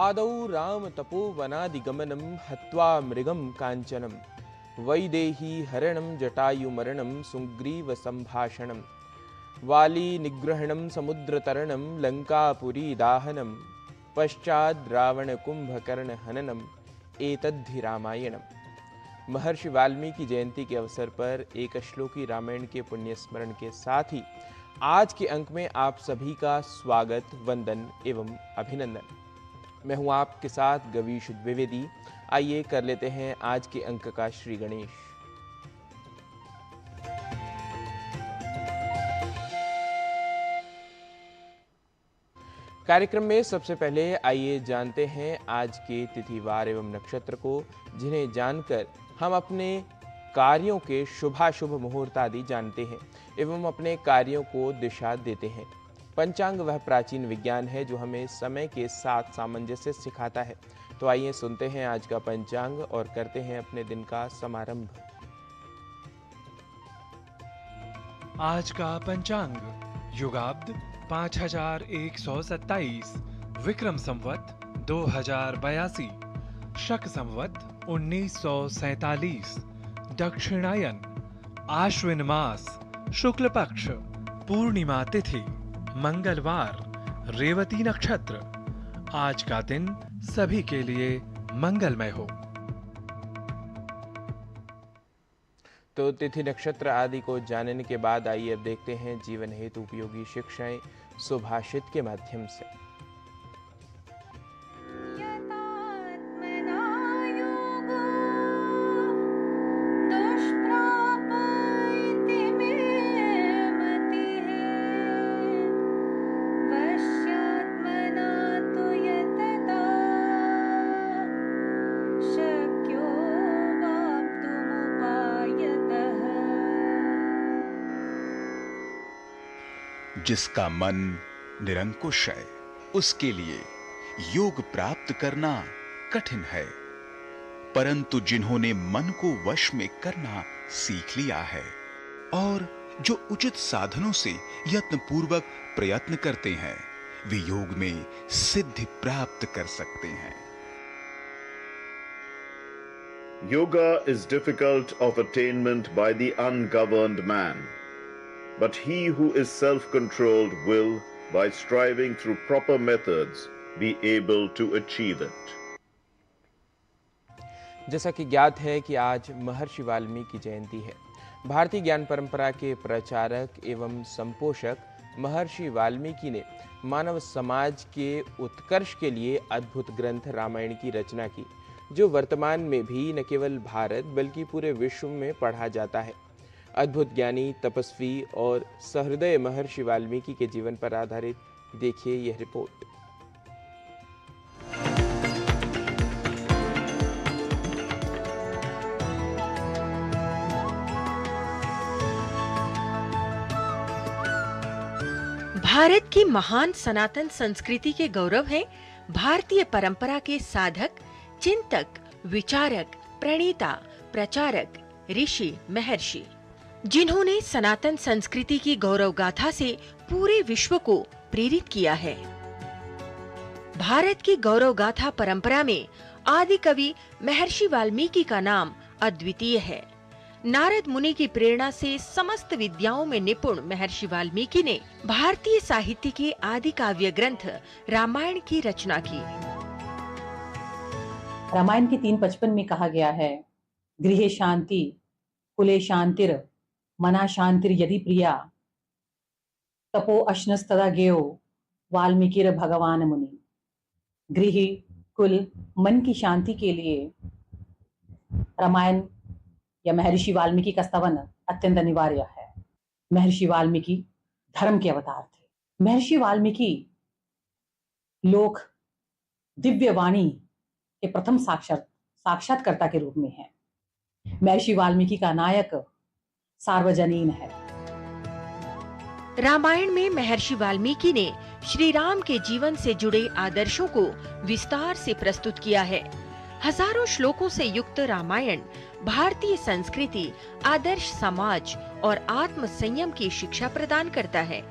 आदौ राम तपोवनादिगमनं हत्वा मृगं काञ्चनं वैदेही हरणं जटायुमरणं सुग्रीव संभाषणं वाली निग्रहणं समुद्रतरणं लंकापुरी दाहनं पश्चाद् रावण कुंभकर्ण हननम एतद्धि रामायणम। महर्षि वाल्मीकि जयंती के अवसर पर एक श्लोकी रामायण के पुण्य स्मरण के साथ ही आज के अंक में आप सभी का स्वागत, वंदन एवं अभिनंदन। मैं हूं आपके साथ गवीश द्विवेदी। आइए कर लेते हैं आज के अंक का श्री गणेश। कार्यक्रम में सबसे पहले आइए जानते हैं आज के तिथिवार एवं नक्षत्र को, जिन्हें जानकर हम अपने कार्यों के शुभाशुभ मुहूर्त आदि जानते हैं एवं अपने कार्यों को दिशा देते हैं। पंचांग वह प्राचीन विज्ञान है जो हमें समय के साथ सामंजस्य सिखाता है। तो आइए सुनते हैं आज का पंचांग और करते हैं अपने दिन का समारंभ। आज का पंचांग युगाब्द 5127, विक्रम संवत 2082, शक संवत 1947, दक्षिणायन, आश्विन मास, शुक्ल पक्ष, पूर्णिमा तिथि, मंगलवार, रेवती नक्षत्र। आज का दिन सभी के लिए मंगलमय हो। तो तिथि नक्षत्र आदि को जानने के बाद आइए अब देखते हैं जीवन हेतु उपयोगी शिक्षाएं सुभाषित के माध्यम से। जिसका मन निरंकुश है उसके लिए योग प्राप्त करना कठिन है, परंतु जिन्होंने मन को वश में करना सीख लिया है और जो उचित साधनों से यत्नपूर्वक प्रयत्न करते हैं, वे योग में सिद्धि प्राप्त कर सकते हैं। Yoga is difficult of attainment by the ungoverned man. But he who is self-controlled will, by striving through proper methods, be able to achieve it. जैसा कि ज्ञात है कि आज महर्षि वाल्मीकि जयंती है। भारतीय ज्ञान परंपरा के प्रचारक एवं संपोषक महर्षि वाल्मीकि ने मानव समाज के उत्कर्ष के लिए अद्भुत ग्रंथ रामायण की रचना की, जो वर्तमान में भी न केवल भारत बल्कि पूरे विश्व में पढ़ा जाता है। अद्भुत ज्ञानी, तपस्वी और सहृदय महर्षि वाल्मीकि के जीवन पर आधारित देखिए यह रिपोर्ट। भारत की महान सनातन संस्कृति के गौरव हैं भारतीय परंपरा के साधक, चिंतक, विचारक, प्रणेता, प्रचारक, ऋषि, महर्षि, जिन्होंने सनातन संस्कृति की गौरव गाथा से पूरे विश्व को प्रेरित किया है। भारत की गौरव गाथा परंपरा में आदि कवि महर्षि वाल्मीकि का नाम अद्वितीय है। नारद मुनि की प्रेरणा से समस्त विद्याओं में निपुण महर्षि वाल्मीकि ने भारतीय साहित्य के आदि काव्य ग्रंथ रामायण की रचना की। रामायण के 3:55 में कहा गया है, गृहे शांति, कुले शांतिर, मना शांतिर यदि प्रिया, तपो अश्नस्तदा गेयो, वाल्मीकिर भगवान मुनि। गृह, कुल, मन की शांति के लिए रामायण या महर्षि वाल्मीकि का स्तवन अत्यंत अनिवार्य है। महर्षि वाल्मीकि धर्म के अवतार थे। महर्षि वाल्मीकि लोक दिव्य वाणी के प्रथम साक्षात्कर्ता के रूप में है। महर्षि वाल्मीकि का नायक सार्वजनीन है। रामायण में महर्षि वाल्मीकि ने श्री राम के जीवन से जुड़े आदर्शों को विस्तार से प्रस्तुत किया है। हजारों श्लोकों से युक्त रामायण भारतीय संस्कृति, आदर्श समाज और आत्म संयम की शिक्षा प्रदान करता है।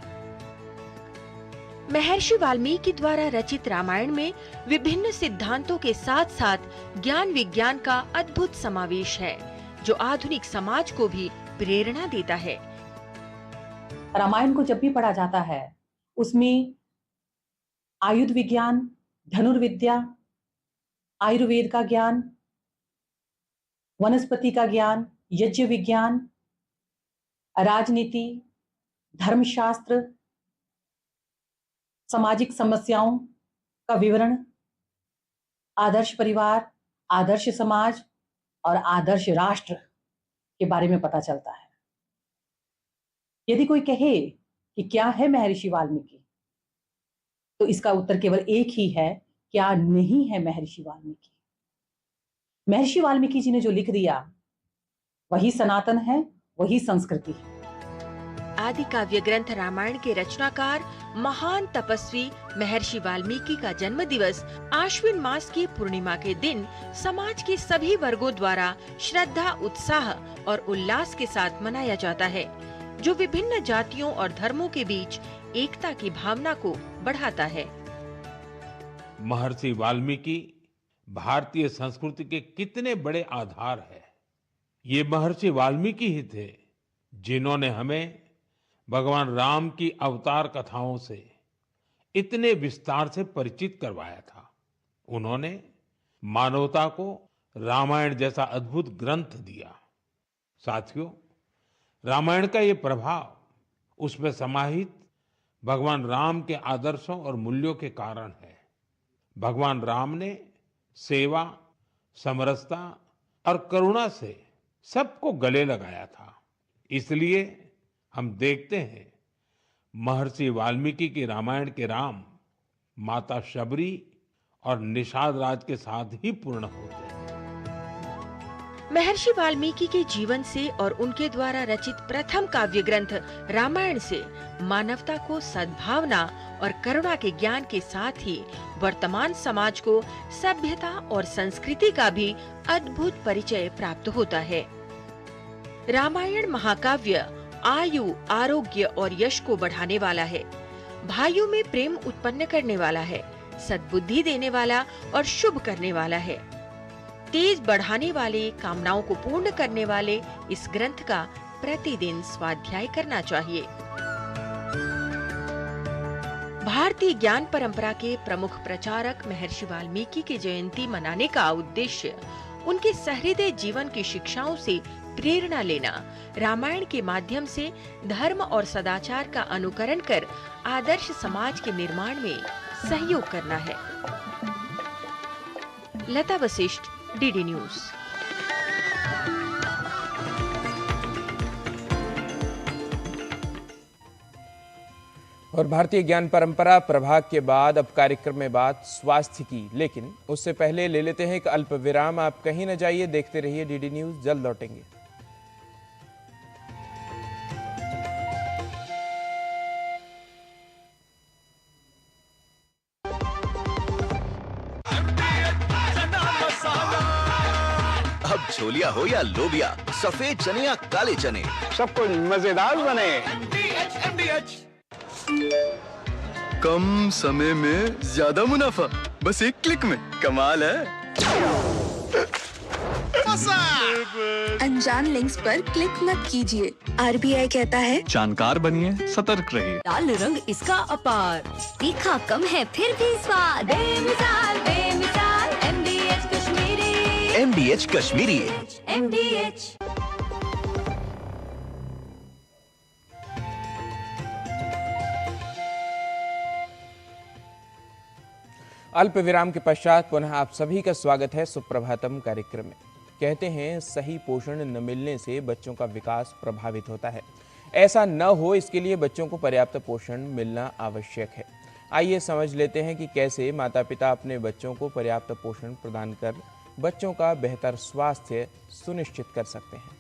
महर्षि वाल्मीकि द्वारा रचित रामायण में विभिन्न सिद्धांतों के साथ साथ ज्ञान विज्ञान का अद्भुत समावेश है, जो आधुनिक समाज को भी प्रेरणा देता है। रामायण को जब भी पढ़ा जाता है, उसमें आयुध विज्ञान, धनुर्विद्या, आयुर्वेद का ज्ञान, वनस्पति का ज्ञान, यज्ञ विज्ञान, राजनीति, धर्मशास्त्र, सामाजिक समस्याओं का विवरण, आदर्श परिवार, आदर्श समाज और आदर्श राष्ट्र के बारे में पता चलता है। यदि कोई कहे कि क्या है महर्षि वाल्मीकि, तो इसका उत्तर केवल एक ही है, क्या नहीं है महर्षि वाल्मीकि। महर्षि वाल्मीकि जी ने जो लिख दिया वही सनातन है, वही संस्कृति है। आदि काव्य ग्रंथ रामायण के रचनाकार महान तपस्वी महर्षि वाल्मीकि का जन्म दिवस आश्विन मास की पूर्णिमा के दिन समाज के सभी वर्गों द्वारा श्रद्धा, उत्साह और उल्लास के साथ मनाया जाता है, जो विभिन्न जातियों और धर्मों के बीच एकता की भावना को बढ़ाता है। महर्षि वाल्मीकि भारतीय संस्कृति के कितने बड़े आधार है। ये महर्षि वाल्मीकि ही थे जिन्होंने हमें भगवान राम की अवतार कथाओं से इतने विस्तार से परिचित करवाया था। उन्होंने मानवता को रामायण जैसा अद्भुत ग्रंथ दिया। साथियों, रामायण का ये प्रभाव उसमें समाहित भगवान राम के आदर्शों और मूल्यों के कारण है। भगवान राम ने सेवा, समरसता और करुणा से सबको गले लगाया था। इसलिए हम देखते हैं महर्षि वाल्मीकि के रामायण के राम माता शबरी और निषाद राज के साथ ही पूर्ण होते हैं। महर्षि वाल्मीकि के जीवन से और उनके द्वारा रचित प्रथम काव्य ग्रंथ रामायण से मानवता को सद्भावना और करुणा के ज्ञान के साथ ही वर्तमान समाज को सभ्यता और संस्कृति का भी अद्भुत परिचय प्राप्त होता है। रामायण महाकाव्य आयु, आरोग्य और यश को बढ़ाने वाला है, भाइयों में प्रेम उत्पन्न करने वाला है, सद्बुद्धि देने वाला और शुभ करने वाला है। तेज बढ़ाने वाले, कामनाओं को पूर्ण करने वाले इस ग्रंथ का प्रतिदिन स्वाध्याय करना चाहिए। भारतीय ज्ञान परंपरा के प्रमुख प्रचारक महर्षि वाल्मीकि की जयंती मनाने का उद्देश्य उनके सहृदय जीवन की शिक्षाओं से प्रेरणा लेना, रामायण के माध्यम से धर्म और सदाचार का अनुकरण कर आदर्श समाज के निर्माण में सहयोग करना है। लता वशिष्ठ, डीडी न्यूज। और भारतीय ज्ञान परंपरा प्रभाग के बाद अब कार्यक्रम में बात स्वास्थ्य की, लेकिन उससे पहले ले लेते हैं एक अल्प विराम। आप कहीं न जाइए, देखते रहिए डीडी न्यूज, जल्द लौटेंगे। अब छोलिया हो या लोबिया, सफेद चने या काले चने, सब कुछ मजेदार बने। कम समय में ज्यादा मुनाफा, बस एक क्लिक में, कमाल है। अनजान लिंक्स पर क्लिक मत कीजिए। RBI कहता है जानकार बनिए, सतर्क रहिए। लाल रंग इसका अपार, तीखा कम है फिर भी स्वाद, बेमिसाल बेमिसाल। MDH Kashmiri, MDH Kashmiri. MDH। अल्प विराम के पश्चात पुनः आप सभी का स्वागत है सुप्रभातम कार्यक्रम में। कहते हैं सही पोषण न मिलने से बच्चों का विकास प्रभावित होता है। ऐसा न हो, इसके लिए बच्चों को पर्याप्त पोषण मिलना आवश्यक है। आइए समझ लेते हैं कि कैसे माता पिता अपने बच्चों को पर्याप्त पोषण प्रदान कर बच्चों का बेहतर स्वास्थ्य सुनिश्चित कर सकते हैं।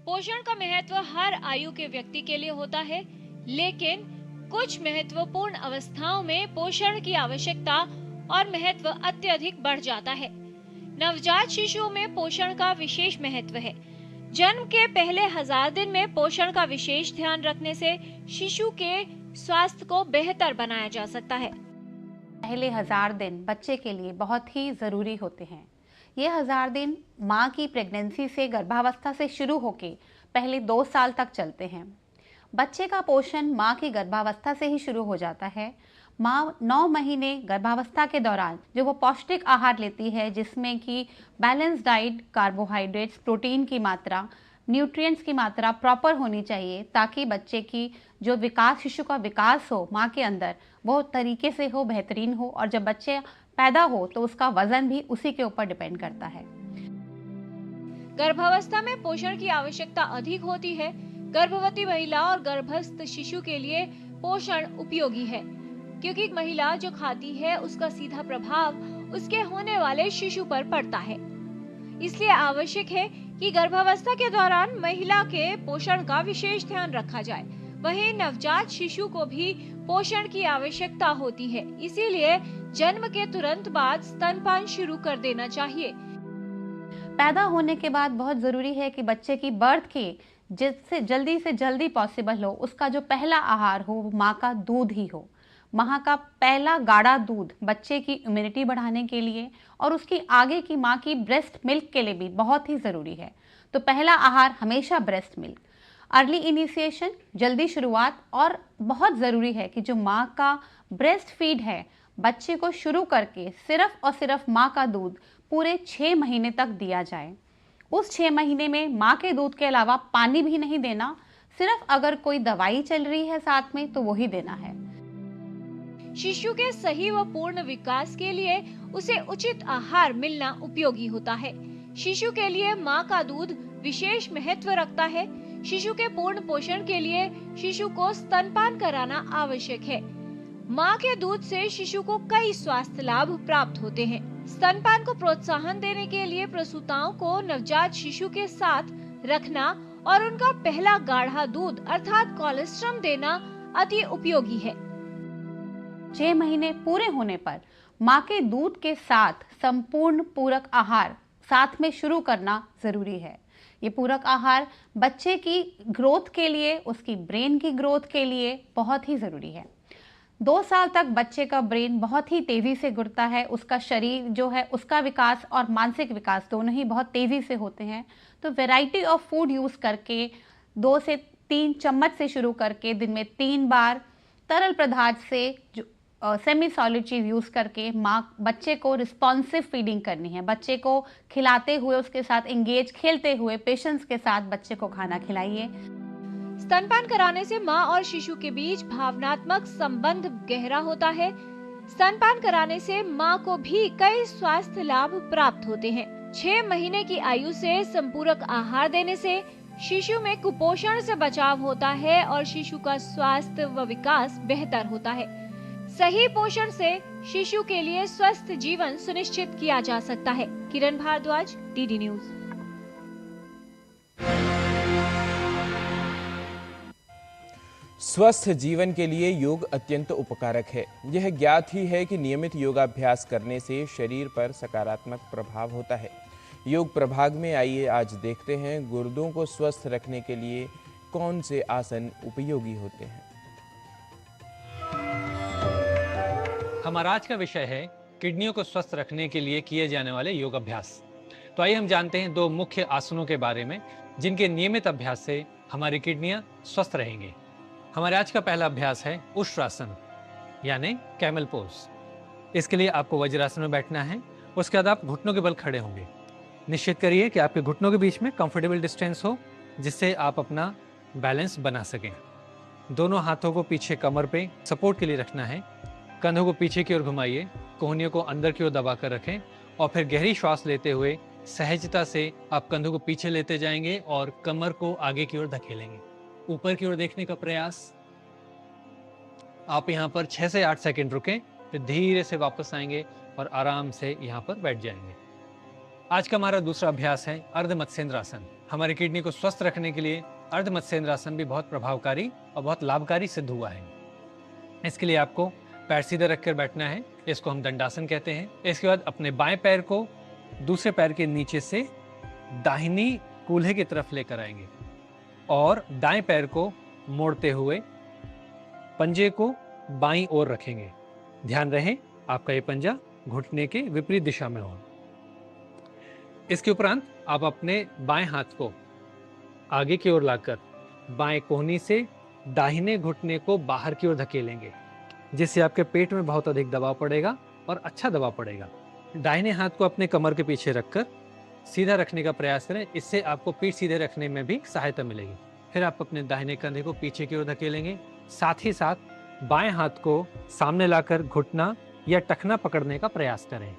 पोषण का महत्व हर आयु के व्यक्ति के लिए होता है, लेकिन कुछ महत्वपूर्ण अवस्थाओं में पोषण की आवश्यकता और महत्व अत्यधिक बढ़ जाता है। नवजात शिशुओं में पोषण का विशेष महत्व है। जन्म के पहले 1000 दिन में पोषण का विशेष ध्यान रखने से शिशु के स्वास्थ्य को बेहतर बनाया जा सकता है। पहले 1000 दिन बच्चे के लिए बहुत ही ज़रूरी होते हैं। ये 1000 दिन माँ की प्रेगनेंसी से, गर्भावस्था से शुरू होके पहले 2 साल तक चलते हैं। बच्चे का पोषण माँ की गर्भावस्था से ही शुरू हो जाता है। माँ 9 महीने गर्भावस्था के दौरान जो वो पौष्टिक आहार लेती है, जिसमें कि बैलेंस डाइट, कार्बोहाइड्रेट्स, प्रोटीन की मात्रा, न्यूट्रिएंट्स की मात्रा प्रॉपर होनी चाहिए, ताकि बच्चे की जो विकास, शिशु का विकास हो माँ के अंदर, वो तरीके से हो, बेहतरीन हो, और जब बच्चे पैदा हो तो उसका वजन भी उसी के ऊपर डिपेंड करता है। गर्भावस्था में पोषण की आवश्यकता अधिक होती है। गर्भवती महिला और गर्भस्थ शिशु के लिए पोषण उपयोगी है, क्योंकि महिला जो खाती है उसका सीधा प्रभाव उसके होने वाले शिशु पर पड़ता है। इसलिए आवश्यक है कि गर्भावस्था के दौरान महिला के पोषण का विशेष ध्यान रखा जाए। वहीं नवजात शिशु को भी पोषण की आवश्यकता होती है, इसीलिए जन्म के तुरंत बाद स्तनपान शुरू कर देना चाहिए। पैदा होने के बाद बहुत ज़रूरी है कि बच्चे की बर्थ की जिससे जल्दी से जल्दी पॉसिबल हो, उसका जो पहला आहार हो वो माँ का दूध ही हो। माँ का पहला गाढ़ा दूध बच्चे की इम्यूनिटी बढ़ाने के लिए और उसकी आगे की माँ की ब्रेस्ट मिल्क के लिए भी बहुत ही ज़रूरी है। तो पहला आहार हमेशा ब्रेस्ट मिल्क। अर्ली इनिशिएशन, जल्दी शुरुआत, और बहुत ज़रूरी है कि जो माँ का ब्रेस्ट फीड है, बच्चे को शुरू करके सिर्फ और सिर्फ माँ का दूध पूरे 6 महीने तक दिया जाए। उस 6 महीने में माँ के दूध के अलावा पानी भी नहीं देना, सिर्फ अगर कोई दवाई चल रही है साथ में तो वही देना है। शिशु के सही व पूर्ण विकास के लिए उसे उचित आहार मिलना उपयोगी होता है। शिशु के लिए माँ का दूध विशेष महत्व रखता है। शिशु के पूर्ण पोषण के लिए शिशु को स्तनपान कराना आवश्यक है। माँ के दूध से शिशु को कई स्वास्थ्य लाभ प्राप्त होते हैं। स्तनपान को प्रोत्साहन देने के लिए प्रसूताओं को नवजात शिशु के साथ रखना और उनका पहला गाढ़ा दूध अर्थात कोलेस्ट्रम देना अति उपयोगी है। 6 महीने पूरे होने पर माँ के दूध के साथ संपूर्ण पूरक आहार साथ में शुरू करना जरूरी है। ये पूरक आहार बच्चे की ग्रोथ के लिए, उसकी ब्रेन की ग्रोथ के लिए बहुत ही ज़रूरी है। 2 साल तक बच्चे का ब्रेन बहुत ही तेज़ी से गिरता है। उसका शरीर जो है, उसका विकास और मानसिक विकास दोनों ही बहुत तेज़ी से होते हैं। तो वैरायटी ऑफ फूड यूज़ करके 2 से 3 चम्मच से शुरू करके दिन में 3 बार तरल पदार्थ से जो सेमी सॉलिड चीज़ यूज़ करके माँ बच्चे को रिस्पॉन्सिव फीडिंग करनी है। बच्चे को खिलाते हुए, उसके साथ एंगेज, खेलते हुए, पेशेंस के साथ बच्चे को खाना खिलाइए। स्तनपान कराने से माँ और शिशु के बीच भावनात्मक संबंध गहरा होता है। स्तनपान कराने से माँ को भी कई स्वास्थ्य लाभ प्राप्त होते हैं। 6 महीने की आयु से संपूरक आहार देने से शिशु में कुपोषण से बचाव होता है और शिशु का स्वास्थ्य व विकास बेहतर होता है। सही पोषण से शिशु के लिए स्वस्थ जीवन सुनिश्चित किया जा सकता है। किरण भारद्वाज, डीडी न्यूज। स्वस्थ जीवन के लिए योग अत्यंत उपकारक है। यह ज्ञात ही है कि नियमित योगाभ्यास करने से शरीर पर सकारात्मक प्रभाव होता है। योग प्रभाग में आइए आज देखते हैं गुर्दों को स्वस्थ रखने के लिए कौन से आसन उपयोगी होते हैं। हमारा आज का विषय है किडनियों को स्वस्थ रखने के लिए किए जाने वाले योग अभ्यास। तो आइए हम जानते हैं 2 मुख्य आसनों के बारे में जिनके नियमित अभ्यास से हमारी किडनियां स्वस्थ रहेंगी। हमारे आज का पहला अभ्यास है उष्ट्रासन यानी कैमल पोज। इसके लिए आपको वज्रासन में बैठना है। उसके बाद आप घुटनों के बल खड़े होंगे। निश्चित करिए कि आपके घुटनों के बीच में कंफर्टेबल डिस्टेंस हो, जिससे आप अपना बैलेंस बना सकें। दोनों हाथों को पीछे कमर पे सपोर्ट के लिए रखना है। कंधों को पीछे की ओर घुमाइए, कोहनियों को अंदर की ओर दबा कर रखें और फिर गहरी श्वास लेते हुए सहजता से आप कंधों को पीछे लेते जाएंगे और कमर को आगे की ओर धकेलेंगे। ऊपर की ओर देखने का प्रयास। आप यहाँ पर 6 से 8 सेकंड रुकें, फिर धीरे से वापस आएंगे और आराम से यहाँ पर बैठ जाएंगे। आज का हमारा दूसरा अभ्यास है अर्ध मत्स्येंद्रासन। हमारी किडनी को स्वस्थ रखने के लिए अर्ध मत्स्येंद्रासन भी बहुत प्रभावकारी और बहुत लाभकारी सिद्ध हुआ है। इसके लिए आपको पैर सीधे रखकर बैठना है। इसको हम दंडासन कहते हैं। इसके बाद अपने बाएं पैर को दूसरे पैर के नीचे से दाहिनी कूल्हे की तरफ लेकर आएंगे और दाएं पैर को मोड़ते हुए पंजे को बाईं ओर रखेंगे। ध्यान रहे आपका ये पंजा घुटने के विपरीत दिशा में हो। इसके उपरांत आप अपने बाएं हाथ को आगे की ओर लाकर बाएं कोहनी से दाहिने घुटने को बाहर की ओर धकेलेंगे, जिससे आपके पेट में बहुत अधिक दबाव पड़ेगा और अच्छा दबाव पड़ेगा। दाहिने हाथ को अपने कमर के पीछे रखकर सीधा रखने का प्रयास करें, इससे आपको पीठ सीधे रखने में भी सहायता मिलेगी। फिर आप अपने दाहिने कंधे को पीछे की ओर धकेलेंगे, साथ ही साथ बाएं हाथ को सामने लाकर घुटना या टखना पकड़ने का प्रयास करें।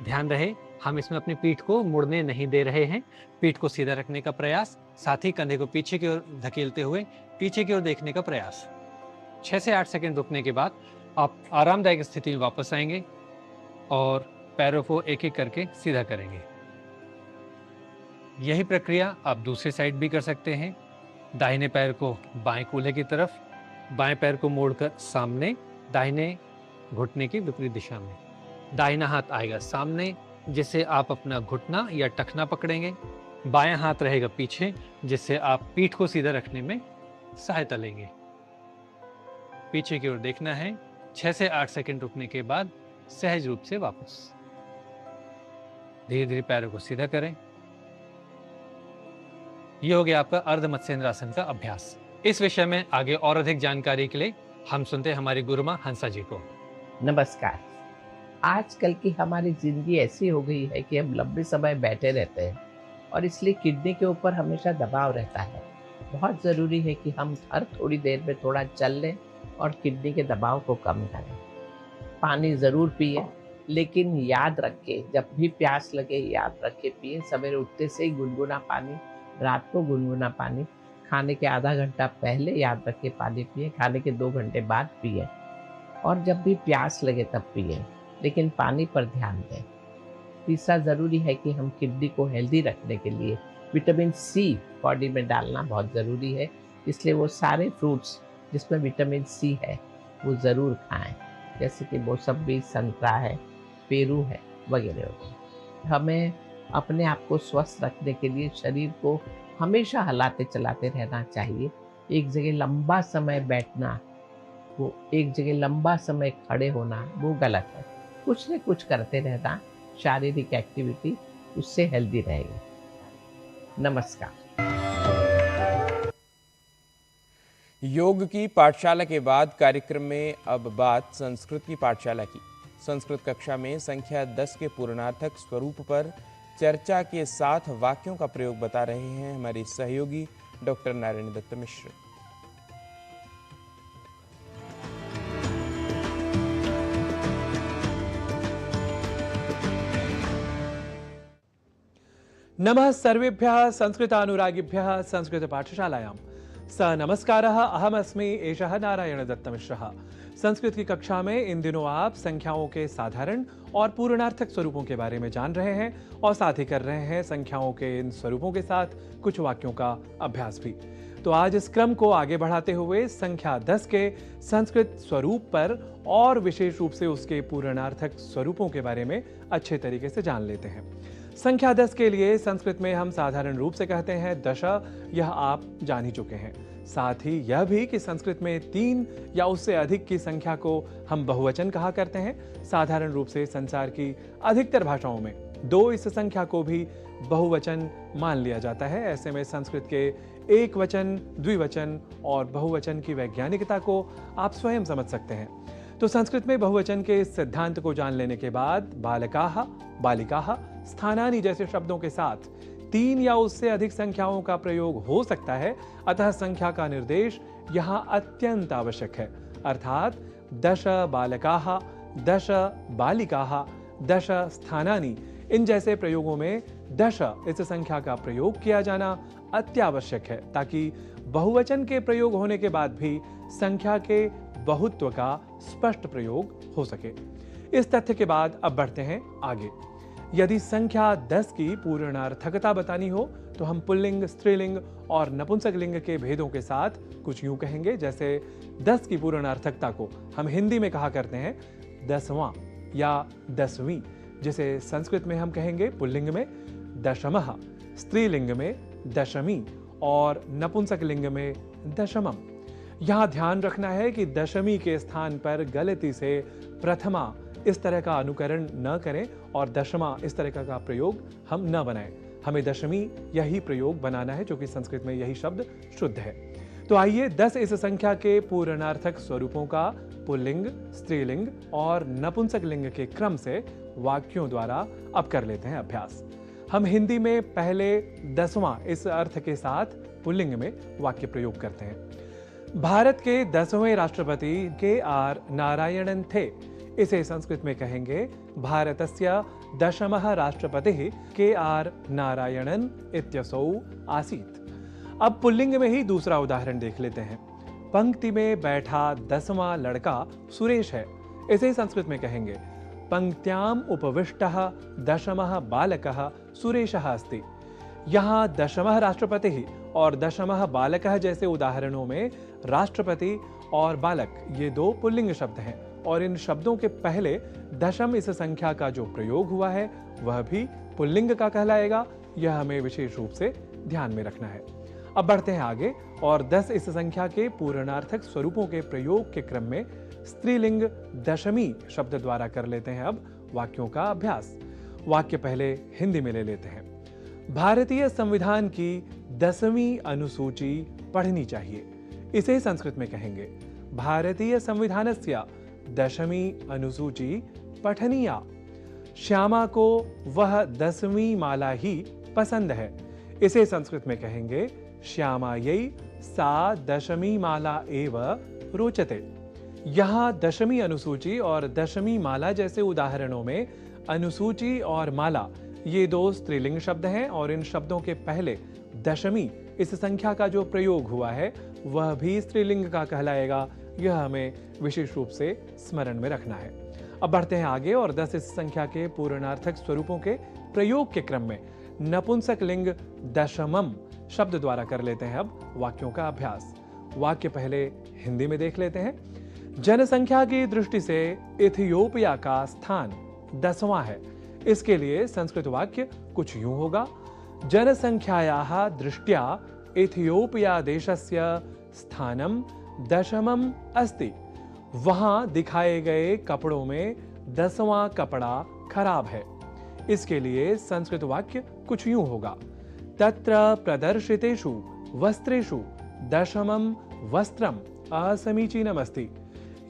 ध्यान रहे हम इसमें अपनी पीठ को मुड़ने नहीं दे रहे हैं। पीठ को सीधा रखने का प्रयास, साथ ही कंधे को पीछे की ओर धकेलते हुए पीछे की ओर देखने का प्रयास। 6 से 8 सेकंड रुकने के बाद आप आरामदायक स्थिति में वापस आएंगे और पैरों को एक एक करके सीधा करेंगे। यही प्रक्रिया आप दूसरी साइड भी कर सकते हैं। दाहिने पैर को बाएं कूल्हे की तरफ, बाएं पैर को मोड़कर सामने, दाहिने घुटने की विपरीत दिशा में। दाहिना हाथ आएगा सामने, जिससे आप अपना घुटना या टखना पकड़ेंगे। बायां हाथ रहेगा पीछे, जिससे आप पीठ को सीधा रखने में सहायता लेंगे। पीछे की ओर देखना है। 6 से 8 सेकंड रुकने के बाद सहज रूप से वापस। धीरे धीरे पैरों को सीधा करें। यह हो गया आपका अर्ध मत्स्येंद्रासन का अभ्यास। इस विषय में आगे और अधिक जानकारी के लिए हम सुनते हैं हमारी गुरुमा हंसा जी को। नमस्कार। आजकल की हमारी जिंदगी ऐसी हो गई है कि हम लंबे समय बैठे रहते हैं और इसलिए किडनी के ऊपर हमेशा दबाव रहता है। बहुत ज़रूरी है कि हम हर थोड़ी देर में थोड़ा चल लें और किडनी के दबाव को कम करें। पानी ज़रूर पिए, लेकिन याद रखें जब भी प्यास लगे याद रखें पिए। सवेरे उठते से ही गुनगुना पानी, रात को गुनगुना पानी, खाने के आधा घंटा पहले याद रखें पानी पिए, खाने के 2 घंटे बाद पिए और जब भी प्यास लगे तब पिए, लेकिन पानी पर ध्यान दें। तीसरा ज़रूरी है कि हम किडनी को हेल्दी रखने के लिए विटामिन सी बॉडी में डालना बहुत ज़रूरी है, इसलिए वो सारे फ्रूट्स जिसमें विटामिन सी है वो ज़रूर खाएं, जैसे कि मौसम्बी, संतरा है, पेरू है वगैरह वगैरह। हमें अपने आप को स्वस्थ रखने के लिए शरीर को हमेशा हिलाते चलाते रहना चाहिए। एक जगह लंबा समय बैठना, वो एक जगह लंबा समय खड़े होना वो गलत है। कुछ न कुछ करते रहना, शारीरिक एक्टिविटी, उससे हेल्दी रहेगी। नमस्कार। योग की पाठशाला के बाद कार्यक्रम में अब बात संस्कृत की पाठशाला की। संस्कृत कक्षा में संख्या 10 के पूर्णार्थक स्वरूप पर चर्चा के साथ वाक्यों का प्रयोग बता रहे हैं हमारी सहयोगी डॉक्टर नारायण दत्त मिश्र। नमः सर्वेभ्यः संस्कृतानुरागिभ्यः संस्कृत पाठशालायां स नमस्कारः। अहमस्मि एषः नारायण दत्त मिश्रः। संस्कृत की कक्षा में इन दिनों आप संख्याओं के साधारण और पूर्णार्थक स्वरूपों के बारे में जान रहे हैं और साथ ही कर रहे हैं संख्याओं के इन स्वरूपों के साथ कुछ वाक्यों का अभ्यास भी। तो आज इस क्रम को आगे बढ़ाते हुए संख्या 10 के संस्कृत स्वरूप पर और विशेष रूप से उसके पूर्णार्थक स्वरूपों के बारे में अच्छे तरीके से जान लेते हैं। संख्या 10 के लिए संस्कृत में हम साधारण रूप से कहते हैं दश, यह आप जान ही चुके हैं। साथ ही यह भी कि संस्कृत में 3 या उससे अधिक की संख्या को हम बहुवचन कहा करते हैं। साधारण रूप से संसार की अधिकतर भाषाओं में 2 इस संख्या को भी बहुवचन मान लिया जाता है। ऐसे में संस्कृत के एक वचन, द्विवचन और बहुवचन की वैज्ञानिकता को आप स्वयं समझ सकते हैं। तो संस्कृत में बहुवचन के इस सिद्धांत को जान लेने के बाद बालकाः, बालिकाः, स्थानानि जैसे शब्दों के साथ 3 या उससे अधिक संख्याओं का प्रयोग हो सकता है। अतः संख्या का निर्देश यहाँ अत्यंत आवश्यक है। अर्थात दश बालकाः, दश बालिकाः, दश स्थानानि, इन जैसे प्रयोगों में दश इस संख्या का प्रयोग किया जाना अत्यावश्यक है, ताकि बहुवचन के प्रयोग होने के बाद भी संख्या के बहुत्व का स्पष्ट प्रयोग हो सके। इस तथ्य के बाद अब बढ़ते हैं आगे। यदि संख्या 10 की पूर्णार्थकता बतानी हो तो हम पुल्लिंग, स्त्रीलिंग और नपुंसक लिंग के भेदों के साथ कुछ यूं कहेंगे, जैसे 10 की पूर्णार्थकता को हम हिंदी में कहा करते हैं 10वां या 10वीं, जिसे संस्कृत में हम कहेंगे पुल्लिंग में दशमः, स्त्रीलिंग में दशमी और नपुंसक लिंग में दशमम। यहां ध्यान रखना है कि दशमी के स्थान पर गलती से प्रथमा इस तरह का अनुकरण न करें और दशमा इस तरह का प्रयोग हम न बनाएं। हमें दशमी यही प्रयोग बनाना है, जो कि संस्कृत में यही शब्द शुद्ध है। तो आइए 10 इस संख्या के पूर्णार्थक स्वरूपों का पुल्लिंग, स्त्रीलिंग और नपुंसक लिंग के क्रम से वाक्यों द्वारा अब कर लेते हैं अभ्यास। हम हिंदी में पहले 10वां इस अर्थ के साथ पुल्लिंग में वाक्य प्रयोग करते हैं। भारत के 10वें राष्ट्रपति KR नारायणन थे। इसे संस्कृत में कहेंगे भारतस्य दशमः राष्ट्रपतिः KR नारायणन इत्यसौ आसीत्। अब पुल्लिंग में ही दूसरा उदाहरण देख लेते हैं। पंक्ति में बैठा 10वां लड़का सुरेश है। इसे संस्कृत में कहेंगे पंक्त्याम उपविष्टः दशमः बालकः सुरेशः अस्ति। यहाँ दशमः राष्ट्रपतिः और दशमः बालकः जैसे उदाहरणों में राष्ट्रपति और बालक ये दो पुल्लिंग शब्द हैं और इन शब्दों के पहले दशम इस संख्या का जो प्रयोग हुआ है वह भी पुल्लिंग का कहलाएगा। यह हमें विशेष रूप से ध्यान में रखना है। अब बढ़ते हैं आगे और 10 इस संख्या के पूर्णार्थक स्वरूपों के प्रयोग के क्रम में स्त्रीलिंग दशमी शब्द द्वारा कर लेते हैं अब वाक्यों का अभ्यास। वाक्य पहले हिंदी में ले लेते हैं। भारतीय संविधान की 10वीं अनुसूची पढ़नी चाहिए। इसे संस्कृत में कहेंगे भारतीय संविधानस्य 10वीं अनुसूची पठनीया। श्यामा को वह 10वीं माला ही पसंद है। इसे संस्कृत में कहेंगे श्यामायै सा 10वीं माला एव रोचते। यहाँ 10वीं अनुसूची और 10वीं माला जैसे उदाहरणों में अनुसूची और माला ये दो स्त्रीलिंग शब्द हैं और इन शब्दों के पहले दशमी इस संख्या का जो प्रयोग हुआ है वह भी स्त्रीलिंग का कहलाएगा। यह हमें विशेष रूप से स्मरण में रखना है। अब बढ़ते हैं आगे और 10 इस संख्या के पूर्णार्थक स्वरूपों के प्रयोग के क्रम में नपुंसक लिंग दशमम शब्द द्वारा कर लेते हैं अब वाक्यों का अभ्यास। वाक्य पहले हिंदी में देख लेते हैं। जनसंख्या की दृष्टि से इथियोपिया का स्थान 10वां है। इसके लिए संस्कृत वाक्य कुछ यूं होगा जनसंख्यायाः दृष्ट्या इथियोपिया देशस्य स्थानम 10मम् अस्ति। वहां दिखाए गए कपड़ों में 10वां कपड़ा खराब है। इसके लिए संस्कृत वाक्य कुछ यूं होगा तत्र प्रदर्शितेषु वस्त्रेषु 10मम् वस्त्रम असमीचीनम् अस्ति।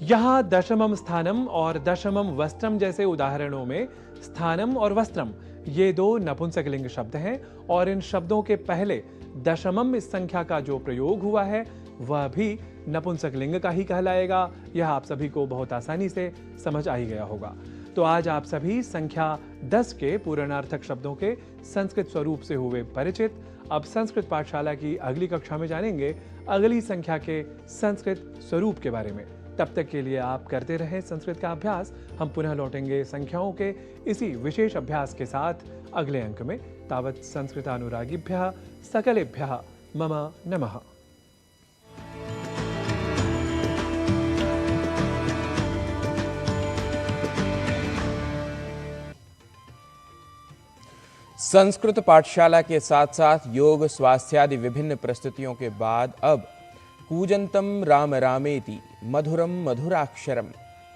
यहाँ 10मम् स्थानम और 10मम् वस्त्रम जैसे उदाहरणों में स्थानम और वस्त्रम ये दो नपुंसकलिंग शब्द हैं और इन शब्दों के पहले दशमम इस संख्या का जो प्रयोग हुआ है वह भी नपुंसकलिंग का ही कहलाएगा। यह आप सभी को बहुत आसानी से समझ आ ही गया होगा। तो आज आप सभी संख्या 10 के पूर्णार्थक शब्दों के संस्कृत स्वरूप से हुए परिचित। अब संस्कृत पाठशाला की अगली कक्षा में जानेंगे अगली संख्या के संस्कृत स्वरूप के बारे में। तब तक के लिए आप करते रहें संस्कृत का अभ्यास। हम पुनः लौटेंगे संख्याओं के इसी विशेष अभ्यास के साथ अगले अंक में। तावत् संस्कृतानुरागिभ्यः सकलेभ्यः मम नमः। संस्कृत पाठशाला के साथ साथ योग, स्वास्थ्य आदि विभिन्न प्रस्तुतियों के बाद अब कूजन्तं राम रामेति मधुरम मधुराक्षरम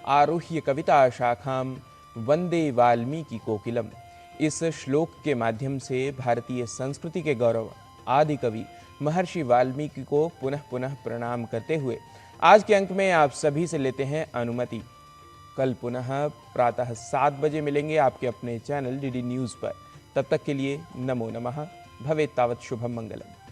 आरुह्य कविता शाखां वंदे वाल्मीकि कोकिलम। इस श्लोक के माध्यम से भारतीय संस्कृति के गौरव आदि कवि महर्षि वाल्मीकि को पुनः पुनः प्रणाम करते हुए आज के अंक में आप सभी से लेते हैं अनुमति। कल पुनः प्रातः 7 बजे मिलेंगे आपके अपने चैनल DD न्यूज़ पर। तब तक के लिए नमो नमः। भवेत् तावत् शुभम मंगलम।